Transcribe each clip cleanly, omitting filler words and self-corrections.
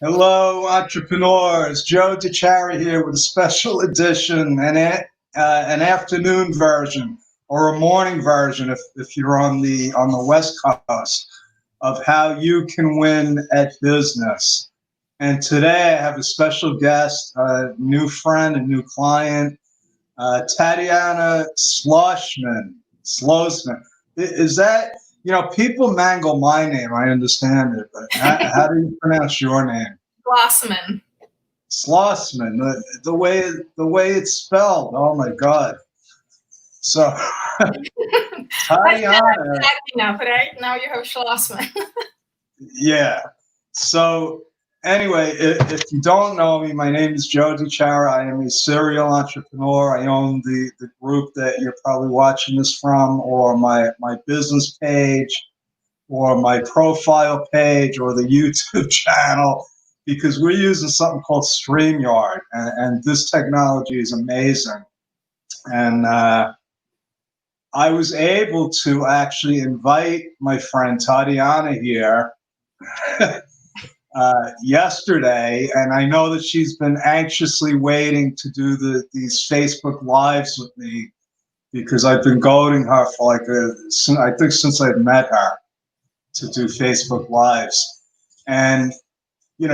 Hello, entrepreneurs. Joe DiChiara here with a special edition, an afternoon version or a morning version, if you're on the West Coast, of how you can win at business. And today I have a special guest, a new friend, a new client, Tatiana Schloessman. Is that, people mangle my name, I understand it, but how do you pronounce your name? Schloessman. Schloessman, the way it's spelled. Oh my God! So Tatiana, Enough, right? Now you have Schloessman. yeah. So anyway, if you don't know me, my name is Joe DiChiara. I am a serial entrepreneur. I own the group that you're probably watching this from, or my business page, or my profile page, or the YouTube channel, because we're using something called StreamYard, and this technology is amazing. And I was able to actually invite my friend Tatiana here yesterday, and I know that she's been anxiously waiting to do these Facebook Lives with me, because I've been goading her for I think since I've met her, to do Facebook Lives. And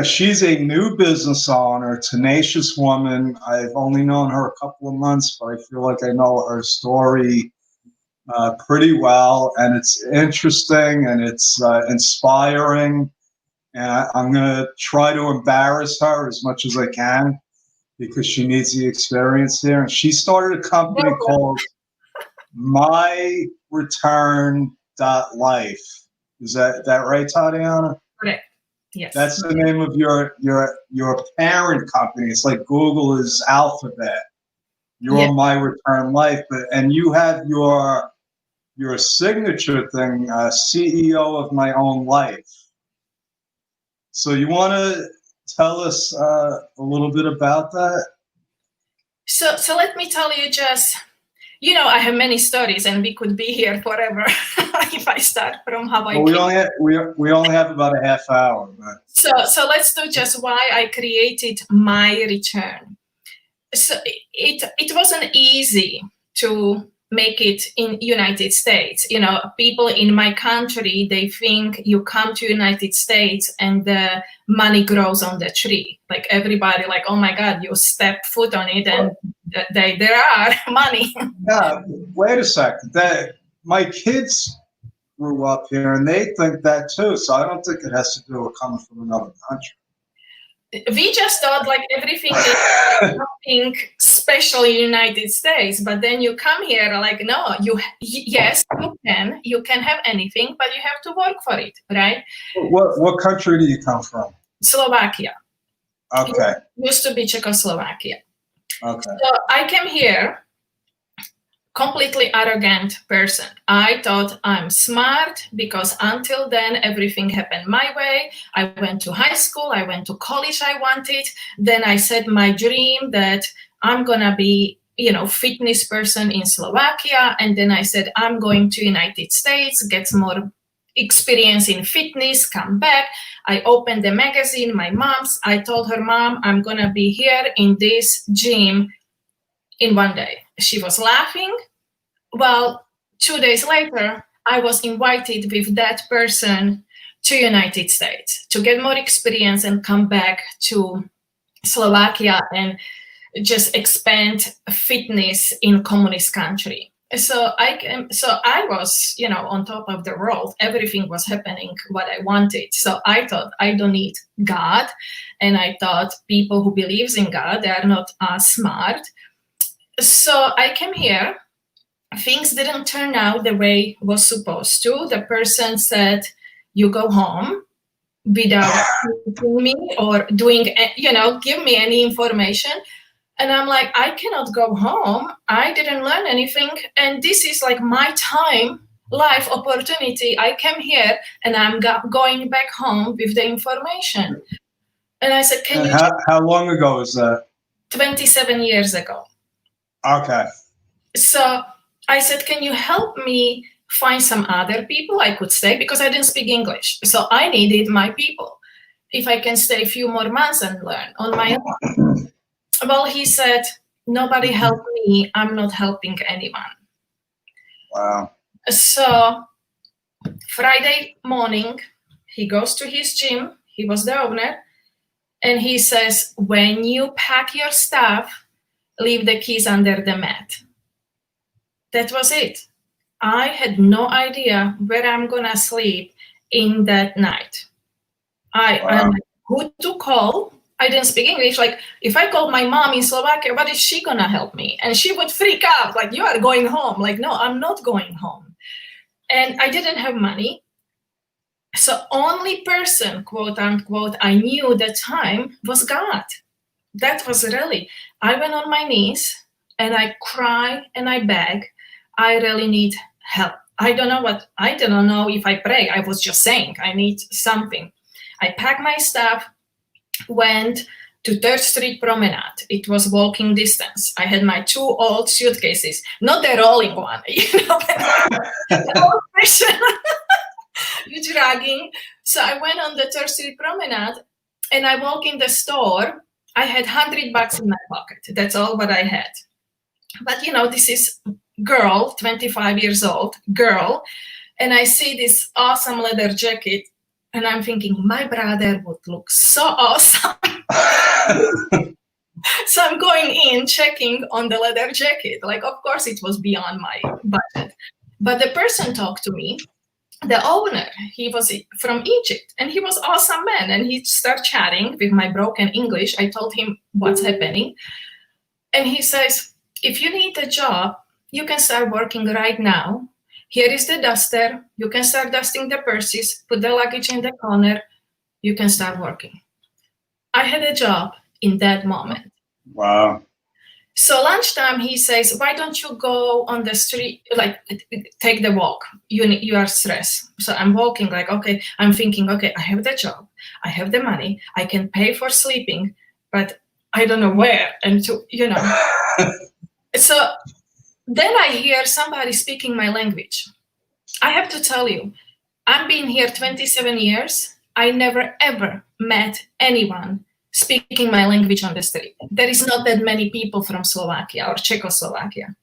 she's a new business owner, tenacious woman. I've only known her a couple of months, but I feel like I know her story pretty well, and it's interesting, and it's inspiring. And I'm going to try to embarrass her as much as I can, because she needs the experience here. And she started a company called myreturn.life. Is that right, Tatiana? Correct. Yes. That's the name of your parent company. It's like Google is Alphabet. You're My Return Life, and you have your signature thing, CEO of My Own Life. So you want to tell us a little bit about that? So let me tell you just, I have many stories, and we could be here forever if I start from how I. Well, we only have about a half hour. But. So let's do just why I created My Return. So it wasn't easy to make it in United States. People in my country, they think you come to United States and the money grows on the tree. Like everybody, like, oh my God, you step foot on it and there are money. Yeah, wait a second. My kids grew up here and they think that too. So I don't think it has to do with coming from another country. We just thought like everything is something special in the United States, but then you come here like, no, yes, you can have anything, but you have to work for it, right? What country do you come from? Slovakia. Okay. It used to be Czechoslovakia. Okay. So I came here completely arrogant person. I thought I'm smart because until then everything happened my way. I went to high school, I went to college I wanted. Then I set my dream that I'm gonna be, fitness person in Slovakia. And then I said, I'm going to United States, get more experience in fitness, come back. I opened the magazine, my mom's. I told her, Mom, I'm gonna be here in this gym in one day. She was laughing. Well, 2 days later, I was invited with that person to United States to get more experience and come back to Slovakia and just expand fitness in communist country. So I was, on top of the world. Everything was happening what I wanted. So I thought I don't need God. And I thought people who believes in God, they are not as smart. So I came here. Things didn't turn out the way it was supposed to. The person said, you go home without me or doing, give me any information. And I'm like, I cannot go home. I didn't learn anything. And this is like my time, life opportunity. I came here and I'm going back home with the information. And I said, how long ago was that? 27 years ago. Okay. So I said, can you help me find some other people I could stay? Because I didn't speak English. So I needed my people. if I can stay a few more months and learn on my own. Well, he said, nobody helped me. I'm not helping anyone. Wow. So Friday morning, he goes to his gym. He was the owner. And he says, when you pack your stuff, leave the keys under the mat. That was it. I had no idea where I'm gonna sleep in that night. I'm like, who to call? I didn't speak English. Like, if I called my mom in Slovakia, what is she gonna help me? And she would freak out, like, you are going home. Like, no, I'm not going home. And I didn't have money. So only person, quote unquote, I knew that time was God. That was really, I went on my knees and I cry and I beg. I really need help. I don't know if I pray. I was just saying, I need something. I packed my stuff, went to 3rd Street Promenade. It was walking distance. I had my 2 old suitcases, not the rolling one, the old version, dragging. So I went on the 3rd Street Promenade and I walk in the store. I had $100 in my pocket. That's all what I had. But this is girl, 25 years old, girl, and I see this awesome leather jacket, and I'm thinking, my brother would look so awesome. So I'm going in, checking on the leather jacket. Like, of course, it was beyond my budget. But the person talked to me, the owner, he was from Egypt, and he was an awesome man. And he started chatting with my broken English. I told him what's happening. And he says, if you need a job, you can start working right now. Here is the duster. You can start dusting the purses, put the luggage in the corner. You can start working. I had a job in that moment. Wow. So lunchtime, he says, why don't you go on the street, like take the walk? You are stressed. So I'm walking like, okay, I'm thinking, okay, I have the job. I have the money. I can pay for sleeping, but I don't know where. And So then I hear somebody speaking my language. I have to tell you, I've been here 27 years. I never, ever met anyone speaking my language on the street. There is not that many people from Slovakia or Czechoslovakia.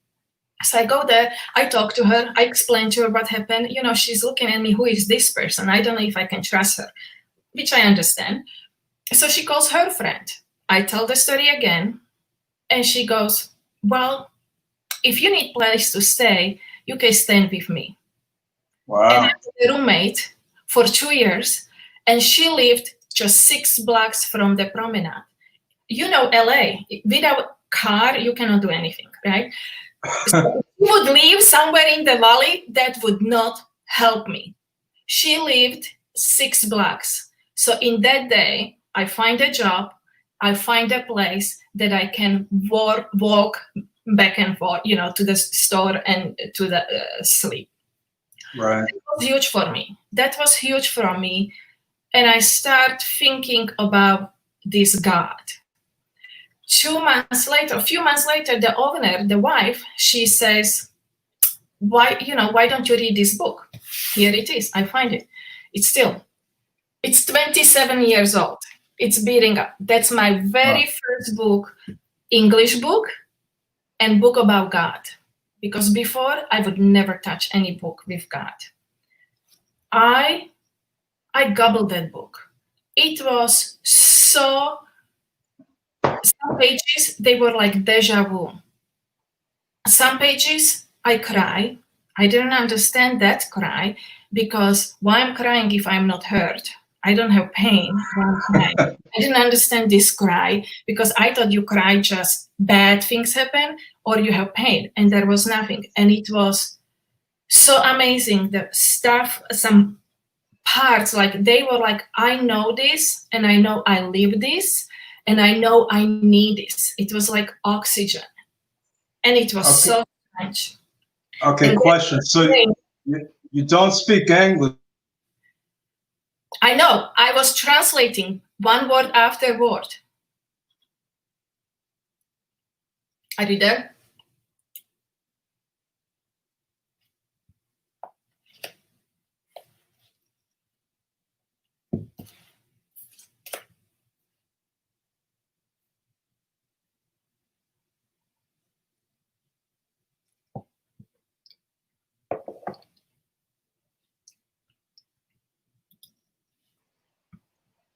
So I go there, I talk to her, I explain to her what happened. She's looking at me, who is this person? I don't know if I can trust her, which I understand. So she calls her friend. I tell the story again, and she goes, well, if you need place to stay, you can stay with me. Wow. And I was a roommate for 2 years, and she lived just 6 blocks from the promenade. LA, without car, you cannot do anything, right? So if you would live somewhere in the valley, that would not help me. She lived 6 blocks. So in that day, I find a job, I find a place that I can walk back and forth, to the store and to the sleep. Right. That was huge for me. That was huge for me. And I start thinking about this God. A few months later, the owner, the wife, she says, why don't you read this book? Here it is. I find it. It's 27 years old. It's beating up. That's my very first book, English book, and book about God. Because before, I would never touch any book with God. I gobbled that book. It was some pages, they were like deja vu. Some pages, I cry. I didn't understand that cry, because why I'm crying if I'm not hurt? I don't have pain. I didn't understand this cry, because I thought you cry just bad things happen or you have pain, and there was nothing. And it was so amazing. The stuff, some parts, like they were like, I know this, and I know I live this, and I know I need this. It was like oxygen, and it was so strange. Okay, and question. So you don't speak English? I know. I was translating one word after word. Are you there?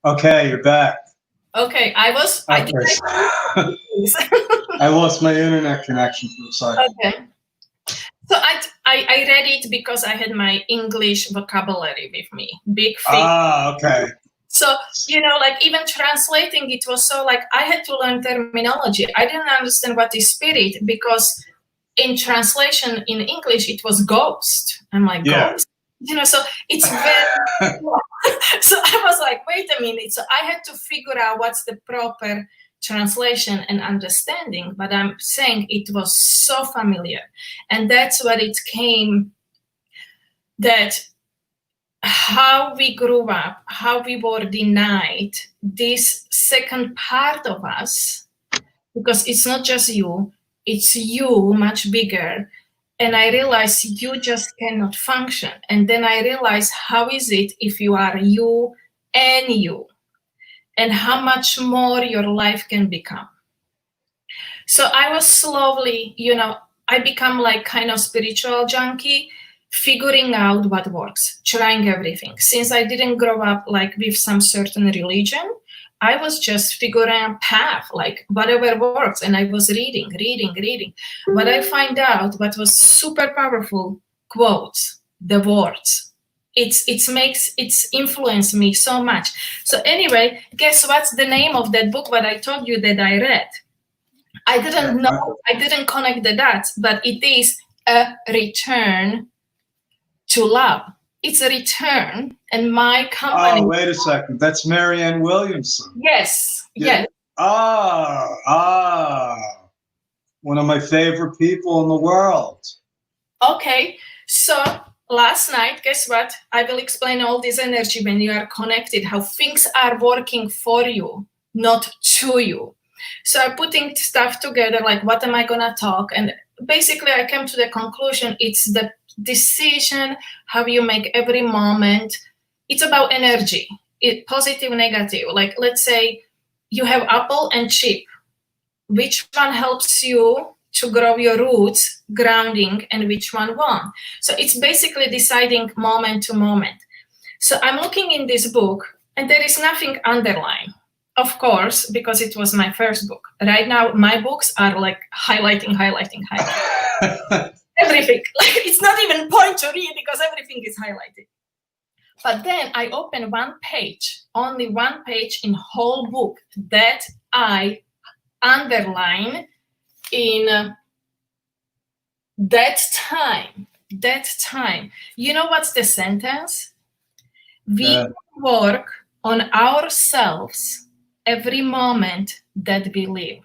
Okay, you're back. Okay, I Okay. I lost my internet connection for a second. Okay. So I read it because I had my English vocabulary with me. Big thing. Ah, okay. So, like even translating it was so like I had to learn terminology. I didn't understand what is spirit because in translation in English it was ghost. I'm like, Yeah. ghost? So it's very so I was like, wait a minute. So I had to figure out what's the proper translation and understanding, but I'm saying it was so familiar. And that's what it came, that how we grew up, how we were denied this second part of us, because it's not just you, it's you much bigger. And I realized you just cannot function. And then I realized, how is it if you are you and you, and how much more your life can become. So I was slowly, I become like kind of spiritual junkie, figuring out what works, trying everything. Since I didn't grow up like with some certain religion, I was just figuring out path, like whatever works. And I was reading. But I find out what was super powerful: quotes, the words. It's influenced me so much. So anyway, guess what's the name of that book what I told you that I read? I didn't know, I didn't connect the dots, but it is A Return to Love. It's a return, and my company. Oh, wait a second. That's Marianne Williamson. Yes. Yeah. Yes. One of my favorite people in the world. Okay. So last night, guess what? I will explain all this energy when you are connected, how things are working for you, not to you. So I'm putting stuff together, like what am I gonna talk? And basically I came to the conclusion it's the decision, how you make every moment. It's about energy, positive, negative. Like let's say you have apple and chip. Which one helps you to grow your roots, grounding, and which one won't? So it's basically deciding moment to moment. So I'm looking in this book and there is nothing underlined. Of course, because it was my first book. Right now, my books are like highlighting. Everything. Like it's not even point to read because everything is highlighted. But then I open one page, only one page in whole book that I underline in that time. You know what's the sentence? We work on ourselves every moment that we live.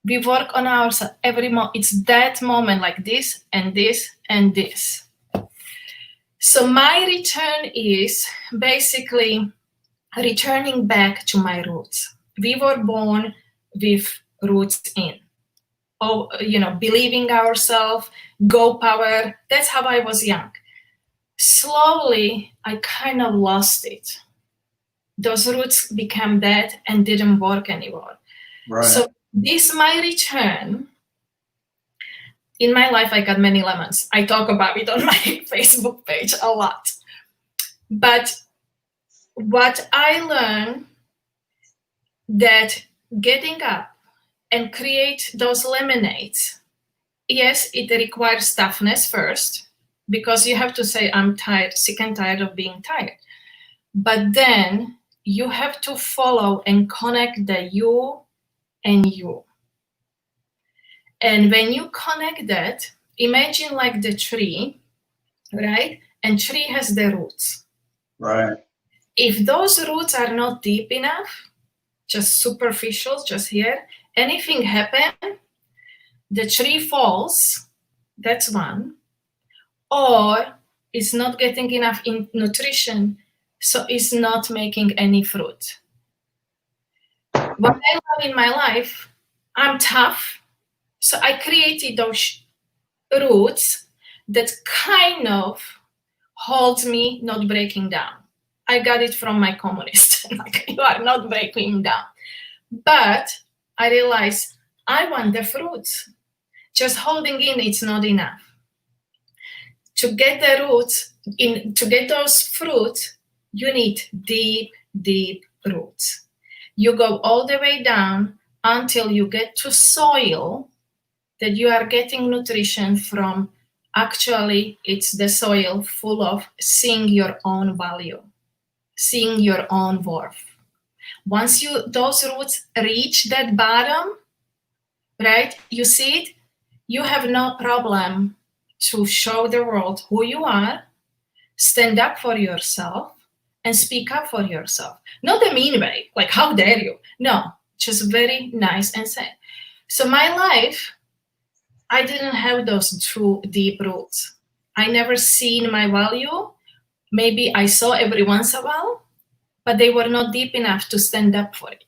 We work on ourselves every moment. It's that moment, like this and this and this. So my return is basically returning back to my roots. We were born with roots in. Oh, believing ourselves, go power. That's how I was young. Slowly, I kind of lost it. Those roots became dead and didn't work anymore. Right. So this my return. In my life, I got many lemons. I talk about it on my Facebook page a lot. But what I learned, that getting up and create those lemonades, yes, it requires toughness first, because you have to say, I'm tired, sick and tired of being tired. But then you have to follow and connect the you and you. And when you connect that, imagine like the tree, right? And tree has the roots. Right. If those roots are not deep enough, just superficial, just here, anything happen, the tree falls, that's one, or it's not getting enough nutrition, so it's not making any fruit. What I love in my life, I'm tough, so I created those roots that kind of holds me not breaking down. I got it from my communist. Like, you are not breaking down. But I realized I want the fruits. Just holding in, it's not enough. To get the roots, to get those fruits, you need deep, deep roots. You go all the way down until you get to soil that you are getting nutrition from. Actually, it's the soil full of seeing your own value, seeing your own worth. Once those roots reach that bottom, right, you see it, you have no problem to show the world who you are, stand up for yourself, and speak up for yourself. Not a mean way, like, how dare you? No, just very nice and sad. So my life, I didn't have those true deep roots. I never seen my value. Maybe I saw every once in a while, but they were not deep enough to stand up for it.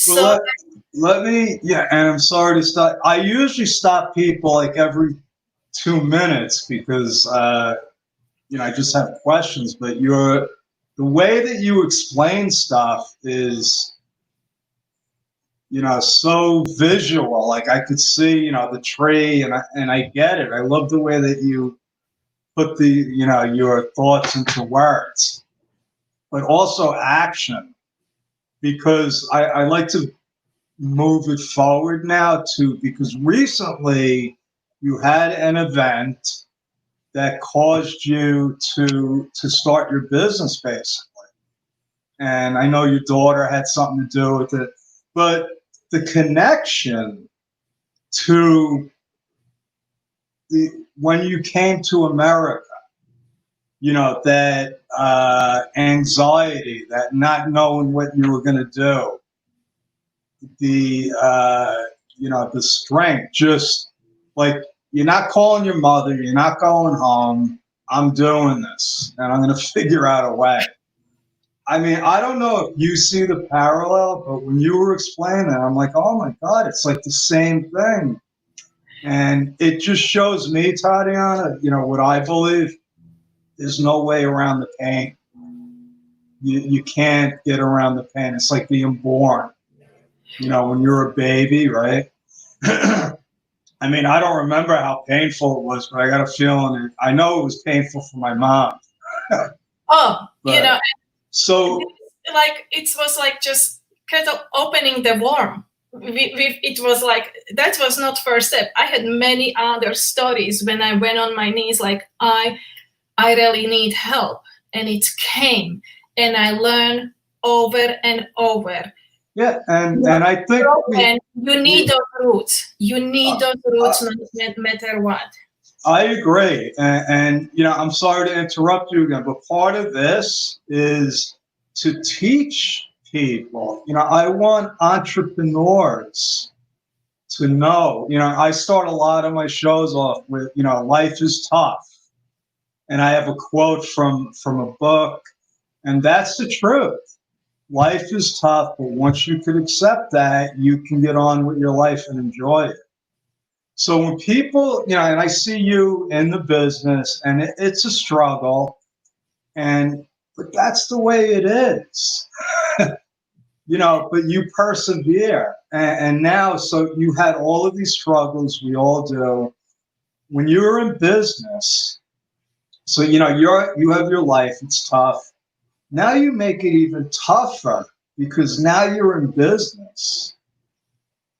Well, let me, yeah, and I'm sorry to stop. I usually stop people like every 2 minutes because, I just have questions, but the way that you explain stuff is, so visual. Like I could see, the tree, and I get it. I love the way that you put your thoughts into words, but also action, because I like to move it forward now because recently you had an event that caused you to start your business, basically. And I know your daughter had something to do with it, but the connection to when you came to America, that anxiety, that not knowing what you were going to do, the the strength, just like, you're not calling your mother, you're not going home, I'm doing this and I'm going to figure out a way. I mean, I don't know if you see the parallel, but when you were explaining it, I'm like, oh my God, it's like the same thing. And it just shows me, Tatiana, what I believe, there's no way around the pain. You can't get around the pain. It's like being born. When you're a baby, right? I mean, I don't remember how painful it was, but I got a feeling I know it was painful for my mom. But, so like, it was like just kind of opening the worm. It was like, that was not first step. I had many other stories when I went on my knees, like, I really need help, and it came, and I learned over and over. Yeah, and I think you need those roots. You need those roots, no matter what. I agree, and I'm sorry to interrupt you again, but part of this is to teach people. I want entrepreneurs to know. I start a lot of my shows off with, life is tough, and I have a quote from a book, and that's the truth. Life is tough, but once you can accept that, you can get on with your life and enjoy it. So when people, and I see you in the business, and it's a struggle, but that's the way it is, but you persevere. And now, so you had all of these struggles, we all do. When you're in business, so, you have your life, it's tough. Now you make it even tougher because now you're in business,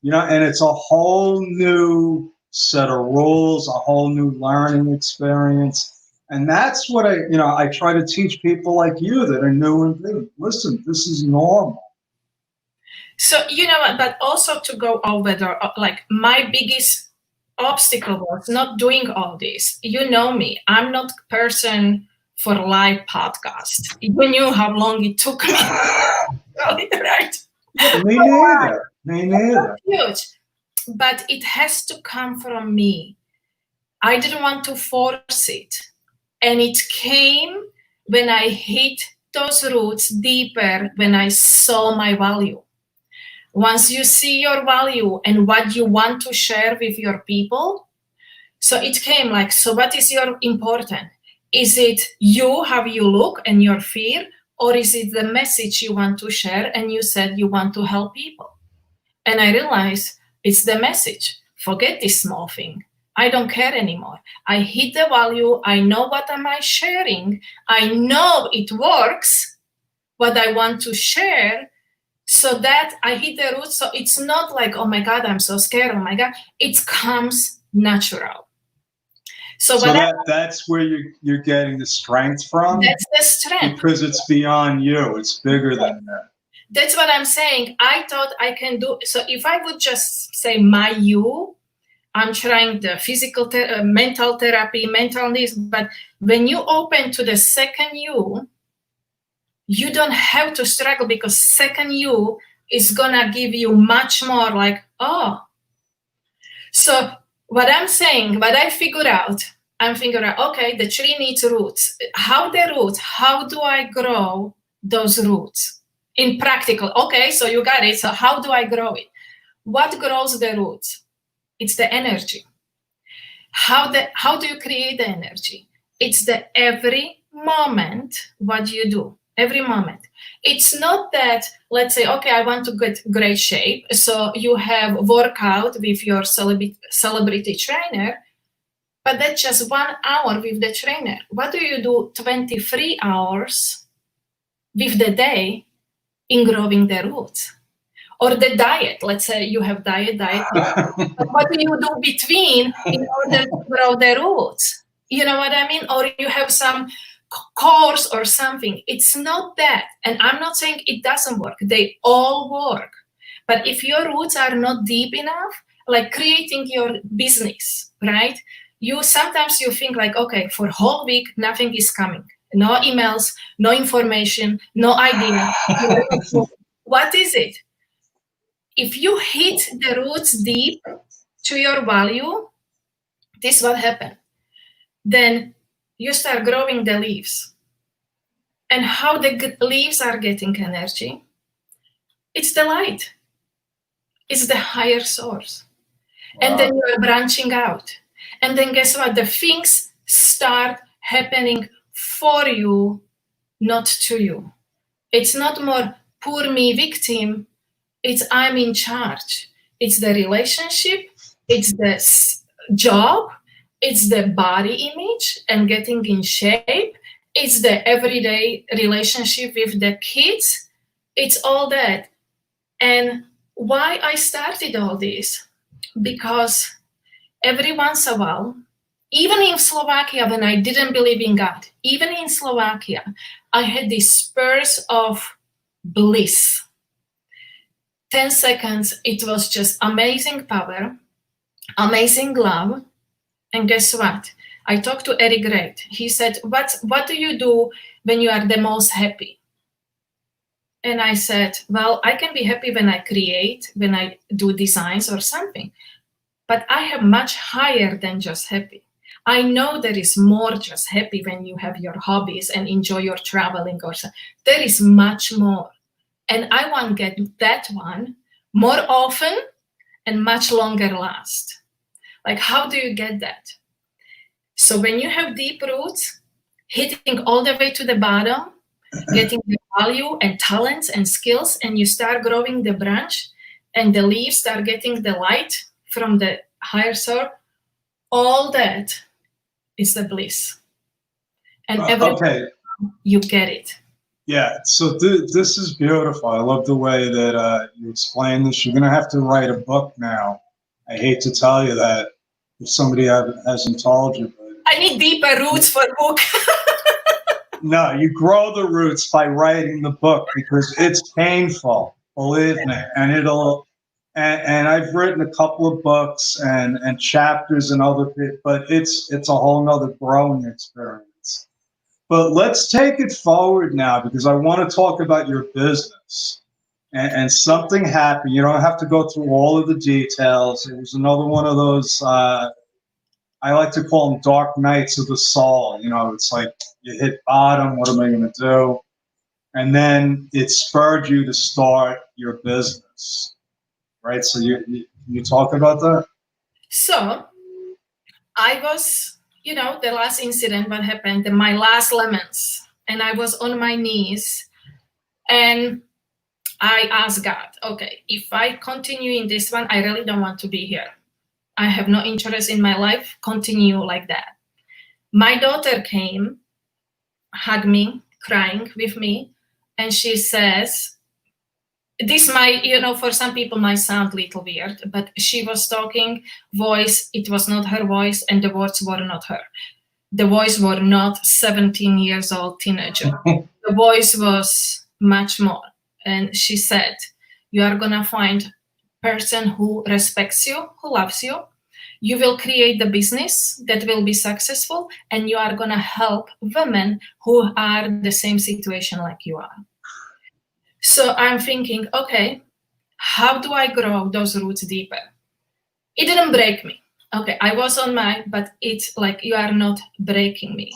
and it's a whole new set of rules, a whole new learning experience. And that's what I try to teach people like you that are new and big. Listen, this is normal. So, but also to go over like, my biggest obstacle was not doing all this. You know me, I'm not a person for live podcast. You knew how long it took me. Right? Yeah, me neither. Huge. But it has to come from me. I didn't want to force it. And it came when I hit those roots deeper, when I saw my value. Once you see your value and what you want to share with your people, so it came like, so what is your important? Is it you, how you look and your fear, or is it the message you want to share and you said you want to help people? And I realized it's the message. Forget this small thing. I don't care anymore. I hit the value. I know what am I sharing. I know it works. what I want to share, so that I hit the roots. So it's not like, oh my God, I'm so scared. Oh my God, it comes natural. So that's where you're getting the strength from. That's the strength, because it's beyond you. It's bigger than that. That's what I'm saying. I thought I can do. So if I would just say my you, I'm trying the physical, mental therapy, mental this. But when you open to the second you don't have to struggle, because second you is gonna give you much more like, oh. So what I'm saying, what I figured out, okay, the tree needs roots. How do I grow those roots in practical? Okay, so you got it. So how do I grow it? What grows the roots? It's the energy. How do you create the energy? It's the every moment what you do. Every moment. It's not that, let's say, okay, I want to get great shape. So you have workout with your celebrity trainer, but that's just 1 hour with the trainer. What do you do 23 hours with the day in growing the roots? Or the diet, let's say you have diet. What do you do between in order to grow the roots? You know what I mean? Or you have some course or something. It's not that. And I'm not saying it doesn't work. They all work. But if your roots are not deep enough, like creating your business, right? Sometimes you think like, okay, for whole week, nothing is coming. No emails, no information, no idea. What is it? If you hit the roots deep to your value, this is what happened. Then you start growing the leaves. And how the leaves are getting energy? It's the light. It's the higher source. Wow. And then you are branching out. And then guess what? The things start happening for you, not to you. It's not more poor me victim. It's I'm in charge. It's the relationship. It's the job. It's the body image and getting in shape. It's the everyday relationship with the kids. It's all that. And why I started all this? Because every once in a while, even in Slovakia, when I didn't believe in God, even in Slovakia, I had these spurs of bliss. 10 seconds, it was just amazing power, amazing love. And guess what? I talked to Eric Great. He said, what do you do when you are the most happy? And I said, well, I can be happy when I create, when I do designs or something. But I have much higher than just happy. I know there is more just happy when you have your hobbies and enjoy your traveling or something. There is much more. And I want to get that one more often and much longer last. Like, how do you get that? So when you have deep roots, hitting all the way to the bottom, getting the value and talents and skills, and you start growing the branch, and the leaves start getting the light from the higher source, all that is the bliss. And every time you get it. Yeah, so this is beautiful. I love the way that you explain this. You're going to have to write a book now. I hate to tell you that if somebody hasn't told you. But I need deeper roots for a book. No, you grow the roots by writing the book because it's painful, believe me. And and I've written a couple of books and chapters and other bits, but it's a whole nother growing experience. But let's take it forward now because I want to talk about your business. And something happened. You don't have to go through all of the details. It was another one of those, I like to call them dark nights of the soul. You know, it's like you hit bottom. What am I going to do? And then it spurred you to start your business, right? So you talk about that? So I was, the last incident what happened, my last lemons, and I was on my knees and I asked God, okay, if I continue in this one, I really don't want to be here. I have no interest in my life. Continue like that. My daughter came, hugged me, crying with me. and she says, this might, for some people might sound a little weird, but she was talking voice, it was not her voice, and the words were not her. The voice were not 17 years old teenager. The voice was much more. And she said, you are gonna find person who respects you, who loves you. You will create the business that will be successful, and you are gonna help women who are in the same situation like you are. So I'm thinking, okay, how do I grow those roots deeper? It didn't break me. Okay, I was on but it's like, you are not breaking me.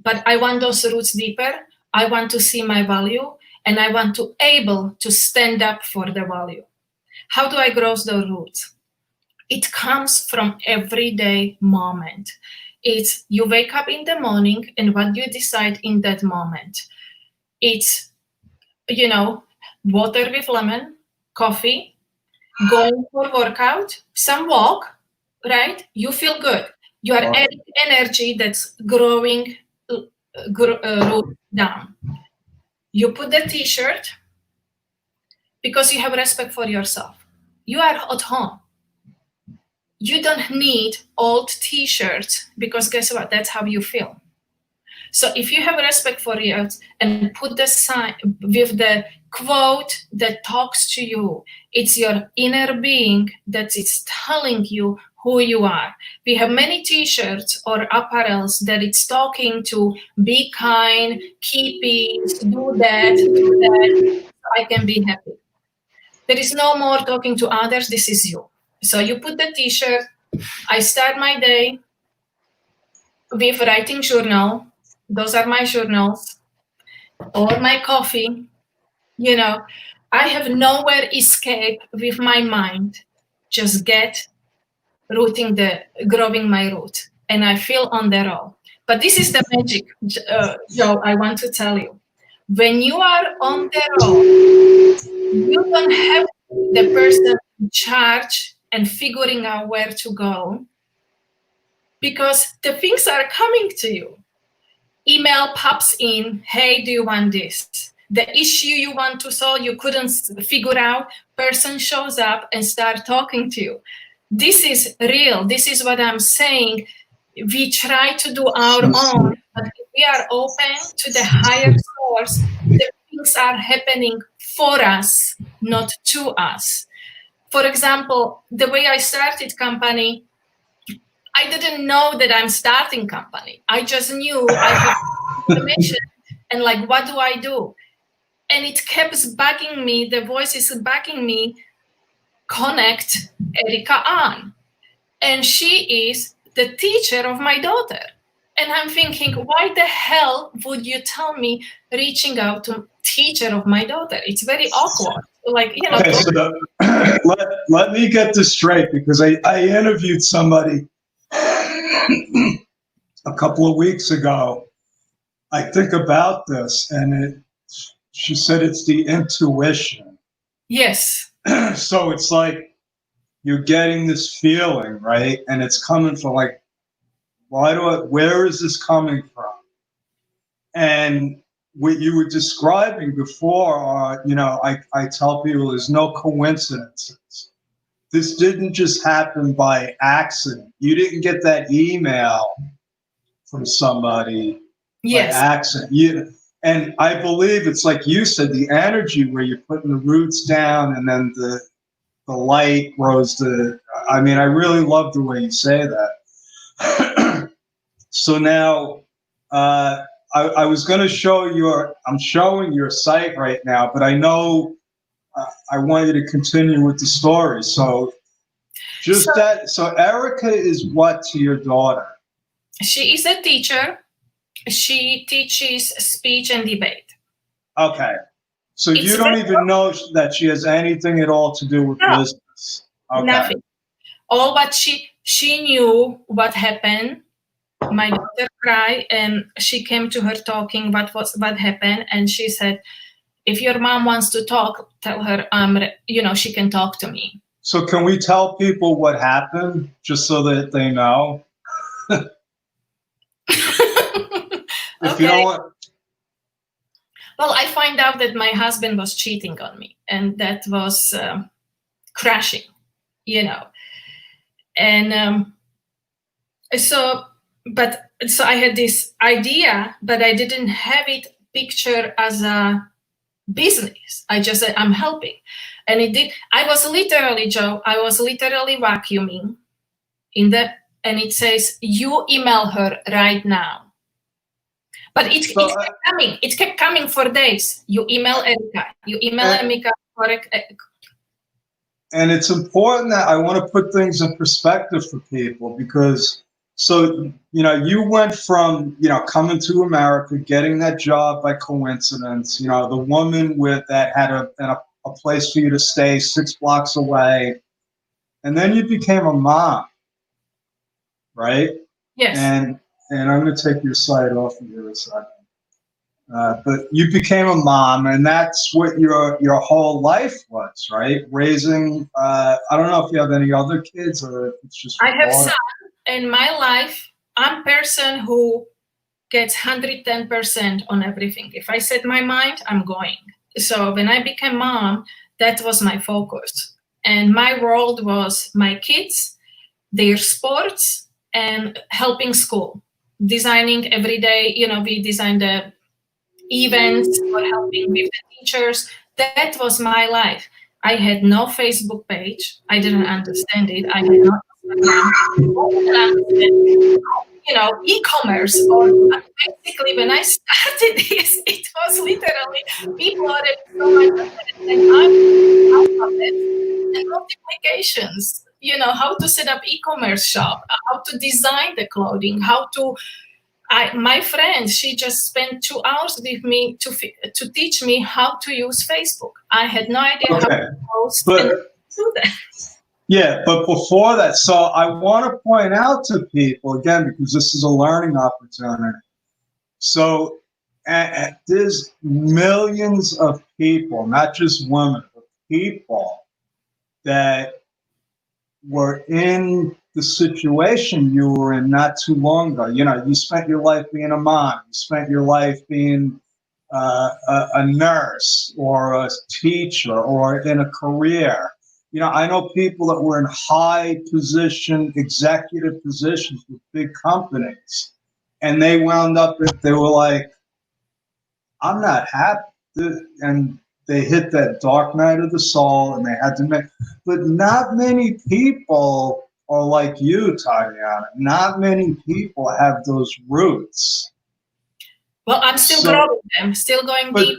But I want those roots deeper. I want to see my value, and I want to able to stand up for the value. How do I grow those roots? It comes from everyday moment. It's you wake up in the morning, and what you decide in that moment. It's, water with lemon, coffee, going for workout, some walk, right? You feel good. You are adding energy that's growing root down. You put the t-shirt because you have respect for yourself. You are at home. You don't need old t-shirts because guess what? That's how you feel. So if you have respect for you and put the sign with the quote that talks to you, it's your inner being that is telling you who you are. We have many t-shirts or apparels that it's talking to be kind, keep peace, do that, so I can be happy. There is no more talking to others, this is you. So you put the t-shirt, I start my day with writing journal. Those are my journals, or my coffee. I have nowhere escape with my mind. Just growing my root, and I feel on the roll. But this is the magic, Joe, I want to tell you. When you are on the roll, you don't have the person in charge and figuring out where to go, because the things are coming to you. Email pops in, hey, do you want this? The issue you want to solve, you couldn't figure out, person shows up and start talking to you. This is real. This is what I'm saying. We try to do our own, but if we are open to the higher source, the things are happening for us, not to us. For example, the way I started company, I didn't know that I'm starting company. I just knew I have information and like, what do I do? And it kept bugging me. The voice is bugging me. Connect Erika on. And she is the teacher of my daughter. And I'm thinking, why the hell would you tell me reaching out to teacher of my daughter? It's very awkward. Like, Okay, so let me get this straight, because I interviewed somebody a couple of weeks ago, I think, about this, and she said it's the intuition. Yes. So it's like you're getting this feeling, right? And it's coming from like, where is this coming from? And what you were describing before, I tell people there's no coincidences. This didn't just happen by accident. You didn't get that email from somebody by accident. And I believe it's like you said, the energy where you're putting the roots down and then the light grows I really love the way you say that. So now, I was going to show I'm showing your site right now, but I know I want you to continue with the story. So so Erika is what to your daughter? She is a teacher. She teaches speech and debate. Okay. So you don't even know that she has anything at all to do with business? Okay. Nothing. All what she knew what happened. My daughter cried, and she came to her talking what happened, and she said, if your mom wants to talk, tell her she can talk to me. So can we tell people what happened, just so that they know? If you don't want. Well, I find out that my husband was cheating on me, and that was crashing, you know. And so I had this idea, but I didn't have it pictured as a business. I just said, I'm helping. And it did. I was literally, Joe, vacuuming and it says, you email her right now. But it kept coming. It kept coming for days. You email Erica. You email Emika. And it's important that I want to put things in perspective for people because, so, you went from, coming to America, getting that job by coincidence, the woman that had a place for you to stay 6 blocks away. And then you became a mom, right? Yes. And I'm going to take your site off of here a second. But you became a mom, and that's what your whole life was, right? Raising, I don't know if you have any other kids or if it's just. I have son in my life. I'm a person who gets 110% on everything. If I set my mind, I'm going. So when I became mom, that was my focus. And my world was my kids, their sports, and helping school. Designing every day, we designed the events or helping with the teachers. That was my life. I had no Facebook page. I didn't understand it. I had no e-commerce. Or basically, when I started this, it was literally people already so much and and multiplications. How to set up e-commerce shop, how to design the clothing, how to. My friend, she just spent 2 hours with me to teach me how to use Facebook. I had no idea how to post and do that. Yeah, but before that, so I want to point out to people, again, because this is a learning opportunity. So there's millions of people, not just women, but people that were in the situation you were in not too long ago. You spent your life being a mom. You spent your life being a nurse or a teacher or in a career. I know people that were in high position, executive positions with big companies, and they wound up, they were like, I'm not happy. And they hit that dark night of the soul, and they had to make, but not many people are like you, Tatiana. Not many people have those roots. Well, I'm still growing them, still going deep.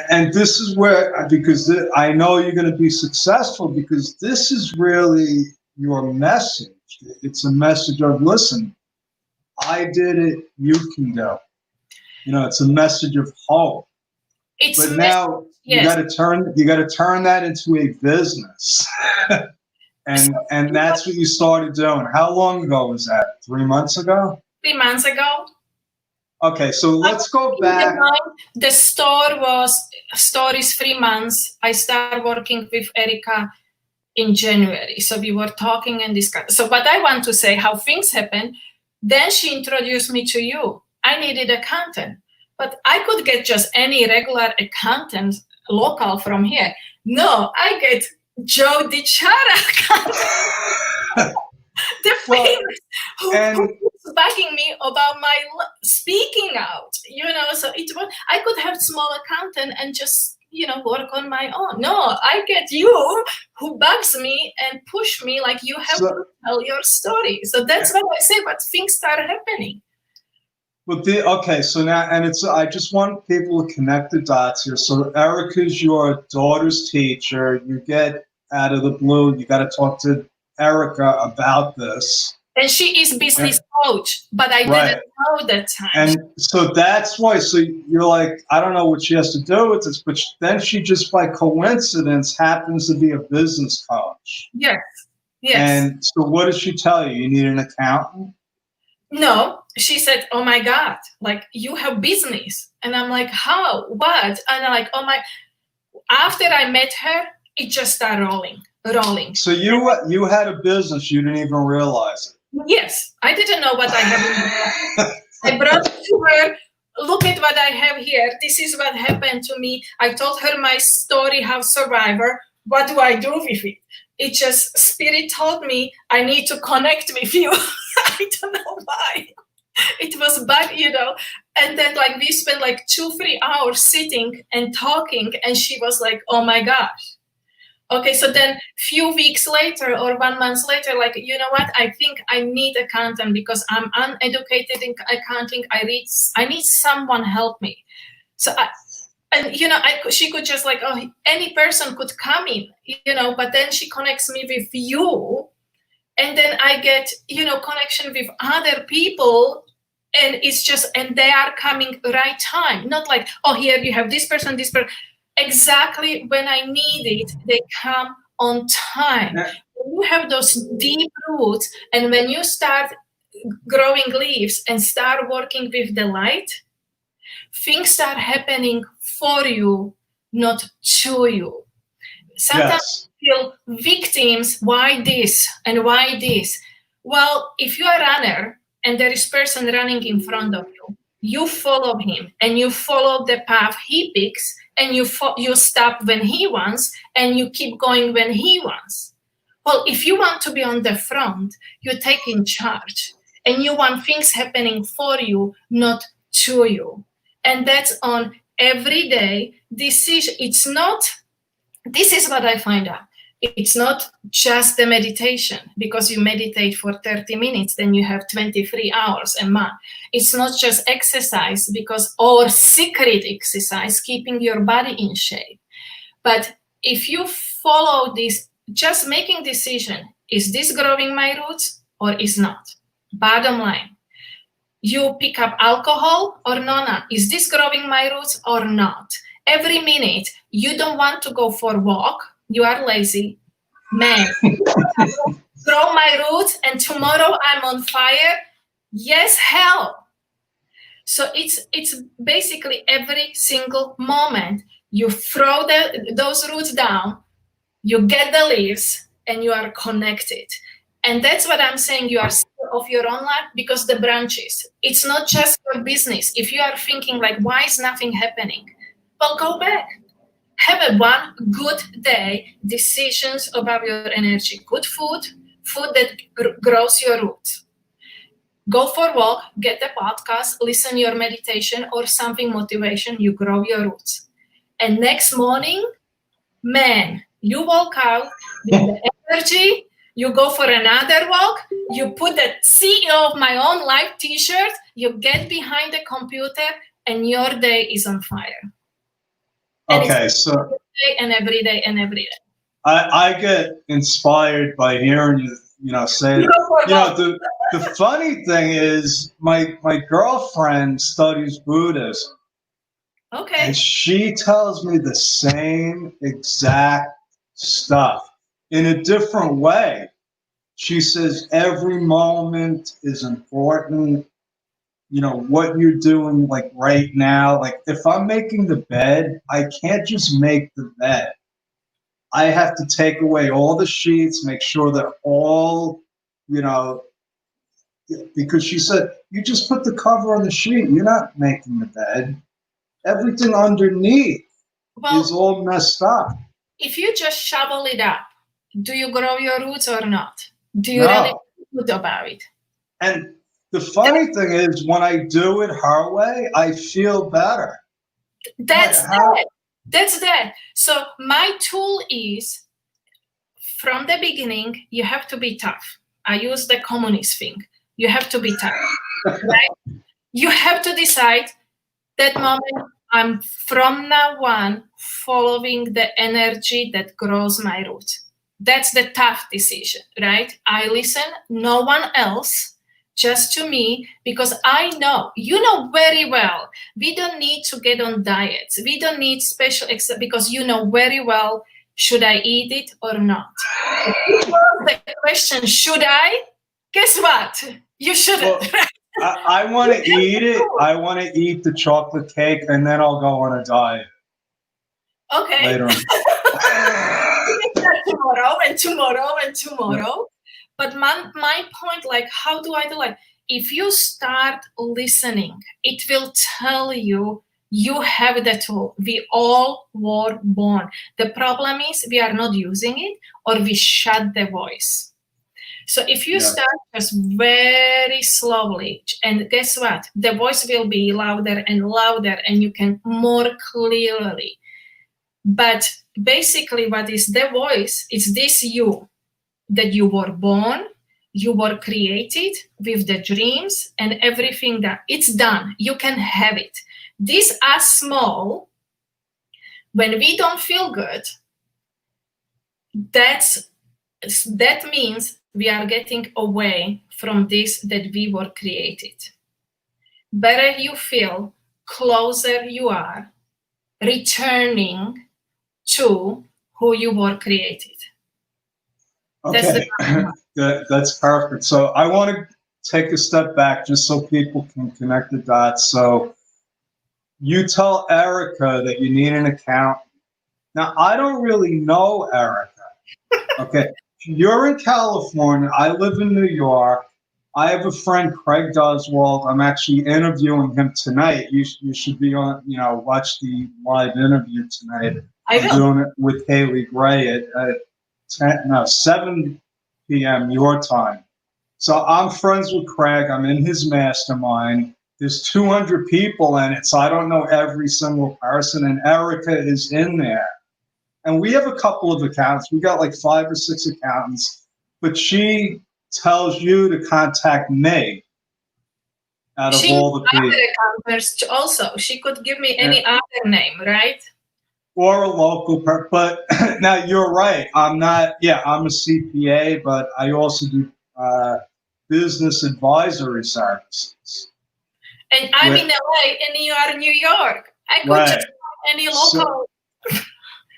And this is where, because I know you're going to be successful, because this is really your message. It's a message of, listen, I did it, you can do. It's a message of hope. But now you got to turn that into a business. and that's what you started doing. How long ago was that? 3 months ago? 3 months ago. Okay, so let's go back. The store is 3 months. I started working with Erica in January. So we were talking and discussing. So what I want to say, how things happen, then she introduced me to you. I needed an accountant, but I could get just any regular accountant local from here. No, I get Joe DiChara accountant. The famous who's bugging me about my speaking out, so I could have small accountant and just, work on my own. No, I get you who bugs me and push me like you have to tell your story. So that's what I say, but things start happening. Okay, so now, and I just want people to connect the dots here. So Erica's your daughter's teacher. You get out of the blue, you got to talk to Erica about this. And she is business coach, but I didn't know that time. And so that's why, so you're like, I don't know what she has to do with this, but then she just by coincidence happens to be a business coach. Yes. And so what does she tell you? You need an accountant? No, she said, oh my God, like you have business. And I'm like, how, what? And I'm like, oh my, after I met her, it just started rolling. So you had a business, you didn't even realize it. Yes, I didn't know what I had. I brought it to her look at what I have here. This is what happened to me. I told her my story, how survivor. What do I do with it? It just, spirit told me I need to connect with you. I don't know why. It was bad, and then like we spent like 2-3 hours sitting and talking, and she was like, oh my gosh. Okay, so then few weeks later or 1 month later, like, you know what, I think I need accountant because I'm uneducated in accounting. I need someone help me. So she could just like, oh, any person could come in, but then she connects me with you. And then I get, connection with other people, and it's just, and they are coming right time. Not like, oh, here you have this person. Exactly when I need it, they come on time. Yeah. When you have those deep roots, and when you start growing leaves and start working with the light, things start happening for you, not to you. Sometimes feel victims. Why this and why this? Well, if you are a runner and there is person running in front of you, you follow him and you follow the path he picks, and you stop when he wants and you keep going when he wants. Well, if you want to be on the front, you take in charge and you want things happening for you, not to you. And that's on everyday decision. This is what I find out. It's not just the meditation, because you meditate for 30 minutes, then you have 23 hours a month. It's not just exercise, or secret exercise, keeping your body in shape. But if you follow this, just making decision, is this growing my roots or is not? Bottom line. You pick up alcohol or not? Is this growing my roots or not? Every minute, you don't want to go for a walk, you are lazy. Man, grow my roots and tomorrow I'm on fire. Yes, hell. So it's basically every single moment you throw those roots down, you get the leaves, and you are connected. And that's what I'm saying. You are still of your own life, because the branches, it's not just your business. If you are thinking like, why is nothing happening? Well, go back. Have a one good day, decisions about your energy. Good food that grows your roots. Go for a walk, get a podcast, listen your meditation or something motivation, you grow your roots. And next morning, man, you walk out with the energy, you go for another walk, you put the CEO of my own life t-shirt, you get behind the computer, and your day is on fire. Okay, so every day. I get inspired by hearing you say, the funny thing is my girlfriend studies Buddhism. Okay. And she tells me the same exact stuff in a different way. She says every moment is important. What you're doing like right now, like if I'm making the bed, I can't just make the bed. I have to take away all the sheets, make sure they're all, because she said, you just put the cover on the sheet. You're not making the bed. Everything underneath is all messed up. If you just shovel it up, do you grow your roots or not? Do you No. really think about it? And the funny thing is, when I do it her way, I feel better. That's that. So my tool is, from the beginning, you have to be tough. I use the communist thing. You have to be tough, right? You have to decide that moment, I'm from now on following the energy that grows my roots. That's the tough decision, right? I listen, no one else, just to me, because I know, you know very well, we don't need to get on diets. We don't need special, because you know very well, should I eat it or not? The question, should I? Guess what? You shouldn't. Well, I want to eat it. I want to eat the chocolate cake, and then I'll go on a diet. Okay. Later on. tomorrow. But my point, like, how do I do it? if you start listening, it will tell you you have the tool. We all were born. The problem is we are not using it, or we shut the voice. So if you start just very slowly, and guess what? The voice will be louder and louder, and you can more clearly. But basically, what is the voice? It's this you, that you were born, you were created with the dreams and everything that it's done. You can have it. These are small. When we don't feel good, that means we are getting away from this that we were created. Better you feel, closer you are, returning to who you were created. Okay, that's perfect. So I want to take a step back just so people can connect the dots. So you tell Erica that you need an account. Now, I don't really know Erica. Okay, you're in California. I live in New York. I have a friend, Craig Doswald. I'm actually interviewing him tonight. You should be on, watch the live interview tonight. I'm doing it with Haley Gray at 7 p.m. your time. So I'm friends with Craig. I'm in his mastermind. There's 200 people in it, so I don't know every single person, and Erica is in there. And we have a couple of accounts. We got like 5 or 6 accountants, but she tells you to contact me out of all the people. Accountants also. She could give me any other name, right? Or a local person. But now you're right. I'm a CPA, but I also do business advisory services. And I'm in LA and you are in New York. I could just any local.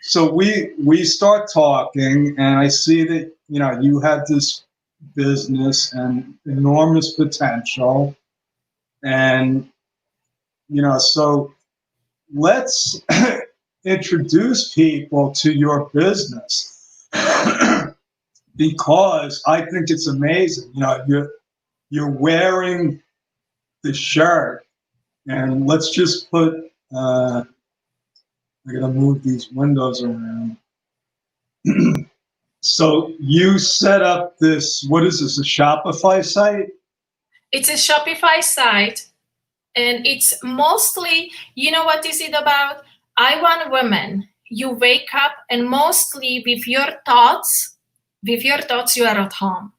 So we start talking, and I see that you have this business and enormous potential, and so let's introduce people to your business because I think it's amazing. You're wearing the shirt, and let's just put. I gotta move these windows around. So you set up this, what is this, a Shopify site? It's a Shopify site, and it's mostly, what is it about? I want women. You wake up, and mostly with your thoughts, you are at home,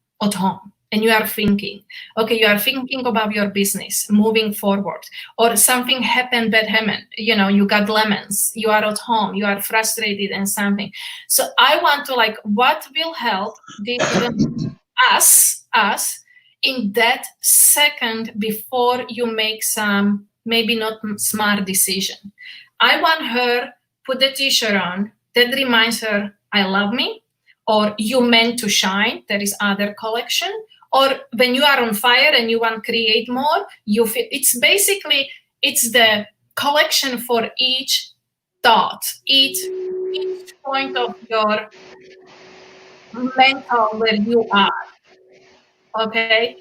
and you are thinking, okay, you are thinking about your business, moving forward, or something happened that happened, you got lemons, you are at home, you are frustrated and something. So I want to what will help us in that second before you make some maybe not smart decision. I want her put the t-shirt on that reminds her, I love me, or you meant to shine, there is other collection, or when you are on fire and you want to create more, you feel it's the collection for each thought, each point of your mental where you are. Okay.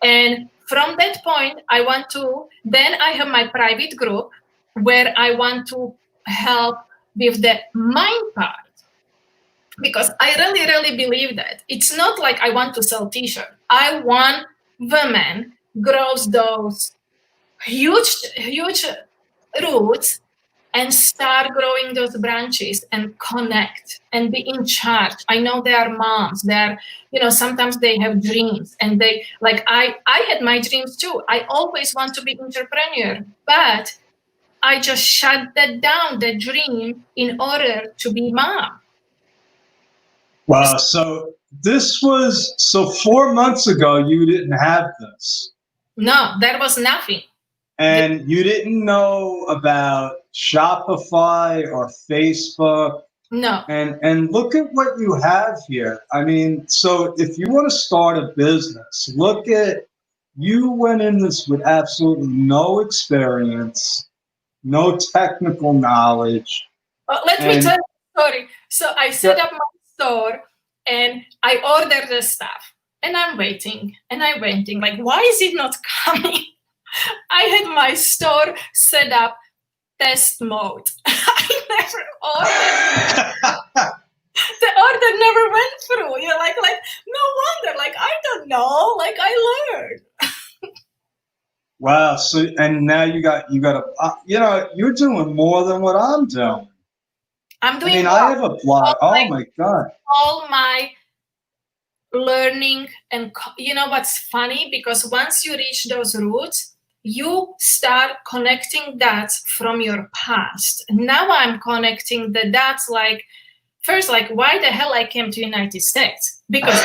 And from that point, then I have my private group where I want to help with the mind part. Because I really, really believe that. It's not like I want to sell t-shirts. I want women grows those huge roots and start growing those branches and connect and be in charge. I know they are moms. They're, sometimes they have dreams and they I had my dreams too. I always want to be entrepreneur, but I just shut that down, the dream, in order to be mom. Wow. So 4 months ago, you didn't have this. No, there was nothing. And you didn't know about Shopify or Facebook. No. And look at what you have here. I mean, so if you want to start a business, you went in this with absolutely no experience, no technical knowledge. Let me tell you a story. So I set up my store and I ordered the stuff. And I'm waiting and I'm waiting. Like, why is it not coming? I had my store set up test mode. I never ordered. The order never went through. You're like, no wonder. Like, I don't know. Like, I learned. Wow. So, and now you got you're doing more than what I'm doing. I'm doing. I mean, I have a blog. Oh my God. All my learning, and you know what's funny? Because once you reach those roots, you start connecting dots from your past. Now I'm connecting the dots, like, first, like, why the hell I came to United States? Because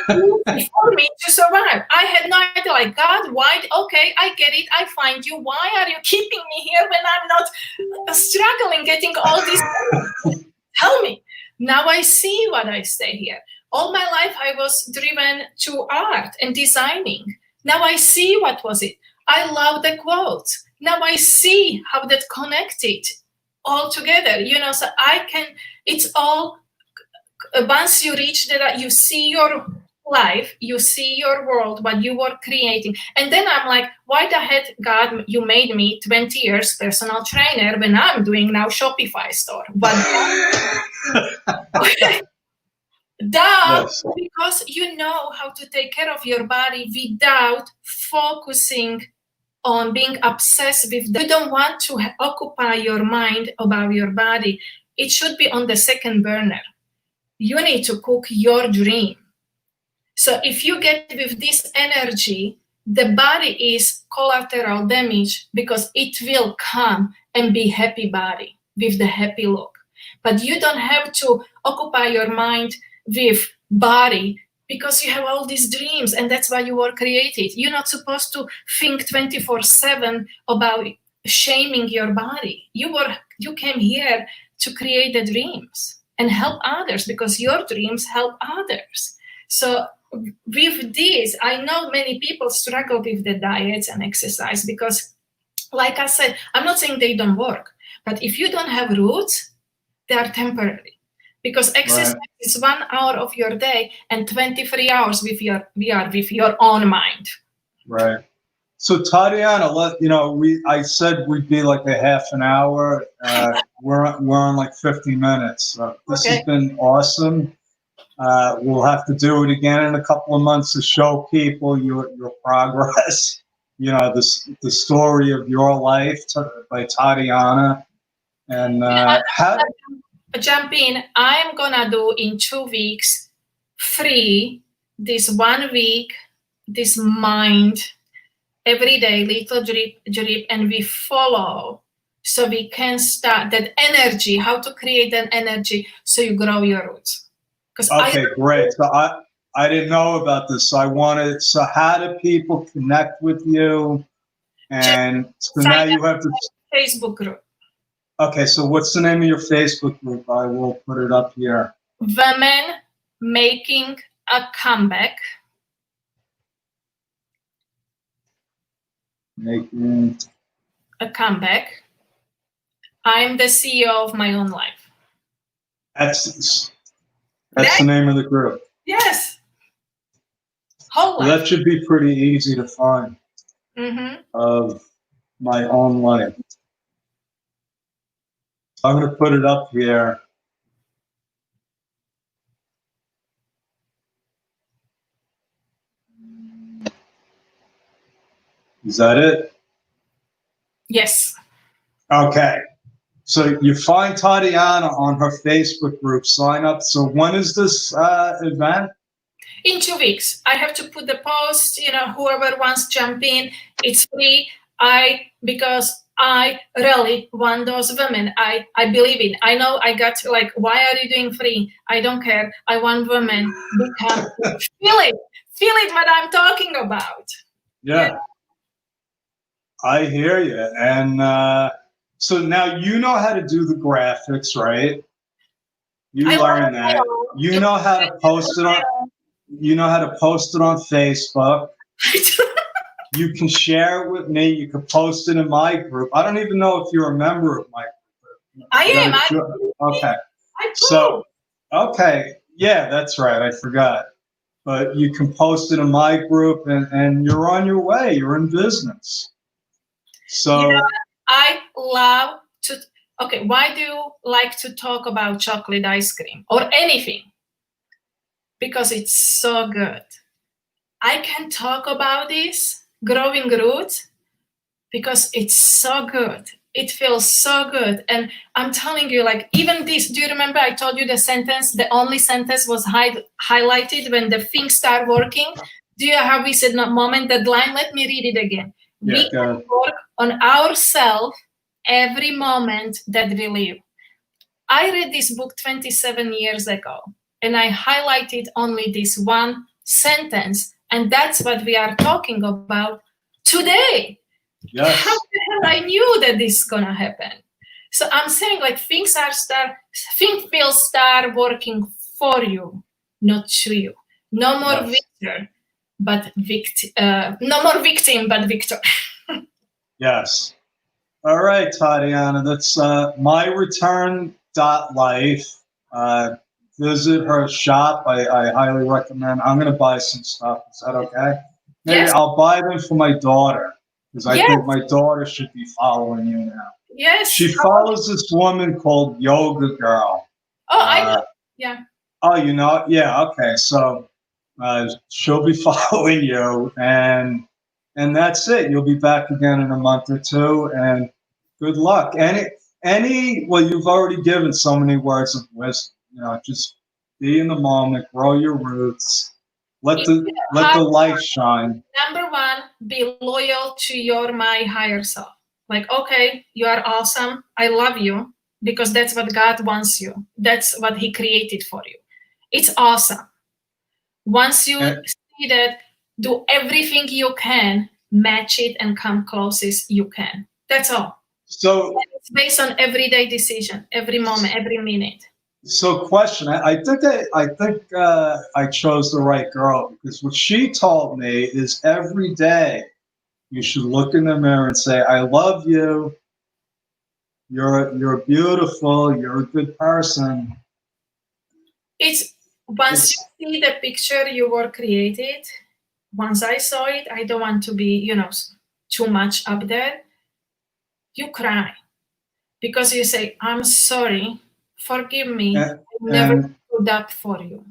for me to survive, I had no idea. Like, God, why? Okay, I get it. I find you. Why are you keeping me here when I'm not struggling getting all these? Tell me. Now I see why I stay here. All my life I was driven to art and designing. Now I see what was it. I love the quotes. Now I see how that connected all together. So it's all, once you reach that, you see your life, you see your world, what you were creating. And then I'm like, why the heck, God, you made me 20 years personal trainer when I'm doing now Shopify store? But Yes. because you know how to take care of your body without focusing on being obsessed with that. You don't want to occupy your mind about your body. It should be on the second burner. You need to cook your dream. So if you get with this energy, the body is collateral damage, because it will come and be happy body with the happy look. But you don't have to occupy your mind with body, because you have all these dreams, and that's why you were created. You're not supposed to think 24/7 about shaming your body. You came here to create the dreams and help others, because your dreams help others. So with this, I know many people struggle with the diets and exercise, because, like I said, I'm not saying they don't work, but if you don't have roots, they are temporary. Because exercise is 1 hour of your day and 23 hours with your own mind. Right. So Tatiana, I said we'd be like a half an hour. We're on like 50 minutes. This has been awesome. We'll have to do it again in a couple of months to show people your progress. The story of your life by Tatiana. And jump in. I'm gonna do in 2 weeks free, this 1 week, this mind, every day, little drip, and we follow, so we can start that energy, how to create an energy so you grow your roots. Okay, great. So I didn't know about this. So how do people connect with you? And so now you have to Facebook group. Okay, so what's the name of your Facebook group? I will put it up here. Women Making a Comeback. Making a Comeback. I'm the CEO of my own life. That's the name of the group. Yes. Whole life. That should be pretty easy to find. Of my own life. I'm going to put it up here. Is that it? Yes. Okay. So you find Tatiana on her Facebook group. Sign up. So when is this event? In 2 weeks. I have to put the post. Whoever wants to jump in, it's free. Because I really want those women. I believe in. I know I got like, why are you doing free? I don't care. I want women become feel it what I'm talking about. Yeah. I hear you. And so now you know how to do the graphics, right? You learn that. You know how to post it on. You know how to post it on Facebook. You can share it with me. You can post it in my group. I don't even know if you're a member of my group. I am. Okay. So, okay. Yeah, that's right. I forgot. but you can post it in my group, and you're on your way. You're in business. So I love to. Okay, why do you like to talk about chocolate ice cream or anything? Because it's so good. I can talk about this growing roots because it's so good. It feels so good. And I'm telling you, like, even this, do you remember I told you the sentence, the only sentence was highlighted when the things start working? Do you have this in a moment, that line? Let me read it again. yeah, We can work on ourselves every moment that we live. I read this book 27 years ago, and I highlighted only this one sentence, and that's what we are talking about today. yes. How the hell I knew that this is gonna happen? So I'm saying, like, things will start working for you, not to you. No more victor, but no more victim, but victor. Yes. All right, Tatiana. That's myreturn.life. Visit her shop. I highly recommend. I'm going to buy some stuff. Is that okay? Maybe Yes. I'll buy them for my daughter, because I Yes. think my daughter should be following you now. Yes. She follows this woman called Yoga Girl. Oh, I know. Yeah. Oh, you know? Yeah. Okay. So she'll be following you, and that's it. You'll be back again in a month or two, and good luck. Well, you've already given so many words of wisdom. You know, just be in the moment, grow your roots, let the light shine. Number one, be loyal to my higher self. Like, okay, you are awesome. I love you, because that's what God wants you. That's what He created for you. It's awesome. Once you see that, do everything you can, match it, and come closest you can. That's all. So and it's based on everyday decision, every moment, every minute. So, question. I think I chose the right girl, because what she told me is every day you should look in the mirror and say, "I love you. You're beautiful. You're a good person." It's once you see the picture you were created. Once I saw it, I don't want to be, too much up there. You cry because you say, "I'm sorry, forgive me. I never stood up for you."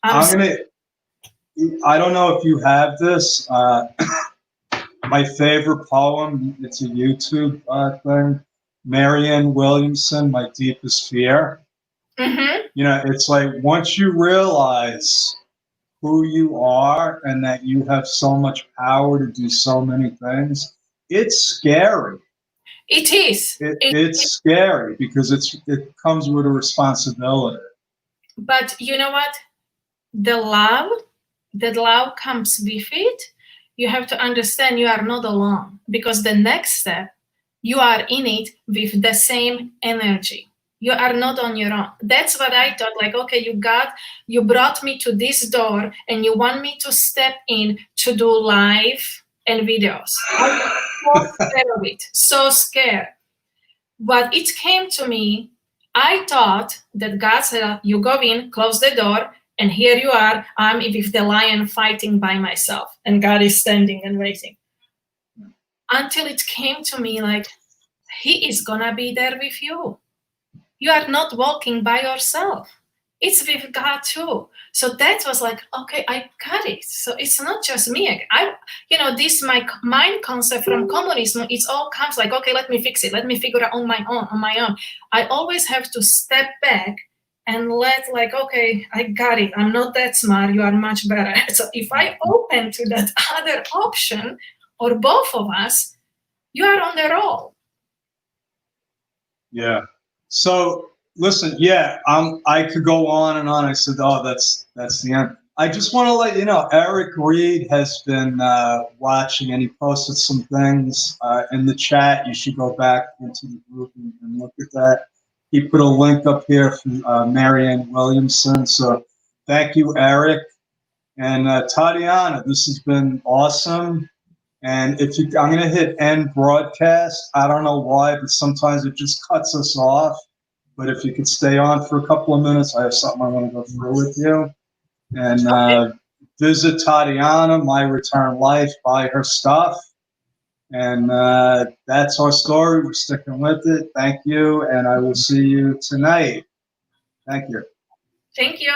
I don't know if you have this. My favorite poem. It's a YouTube thing. Marianne Williamson, "My Deepest Fear." Mm-hmm. You know, it's like once you realize who you are and that you have so much power to do so many things, it's scary. It is. It's scary because it comes with a responsibility. But you know what? The love comes with it. You have to understand you are not alone, because the next step, you are in it with the same energy. You are not on your own. That's what I thought. Like, okay, you brought me to this door and you want me to step in to do live and videos. I was so scared of it. So scared. But it came to me, I thought that God said, you go in, close the door, and here you are. I'm with the lion fighting by myself, and God is standing and waiting. Until it came to me like, He is gonna be there with you. You are not walking by yourself. It's with God too. So that was like, okay, I got it. So it's not just me. This my mind concept from communism. It all comes like, okay, let me fix it. Let me figure it on my own. I always have to step back and okay, I got it. I'm not that smart. You are much better. So if I open to that other option, or both of us, you are on the roll. Yeah. So listen, I could go on and on. I said, oh, that's the end. I just want to let you know, Eric Reed has been watching, and he posted some things in the chat. You should go back into the group and look at that. He put a link up here from Marianne Williamson. So thank you, Eric. And Tatiana, this has been awesome. And I'm going to hit end broadcast. I don't know why, but sometimes it just cuts us off. But if you could stay on for a couple of minutes, I have something I want to go through with you. And visit Tatiana, My Return Life, buy her stuff. And that's our story. We're sticking with it. Thank you. And I will see you tonight. Thank you. Thank you.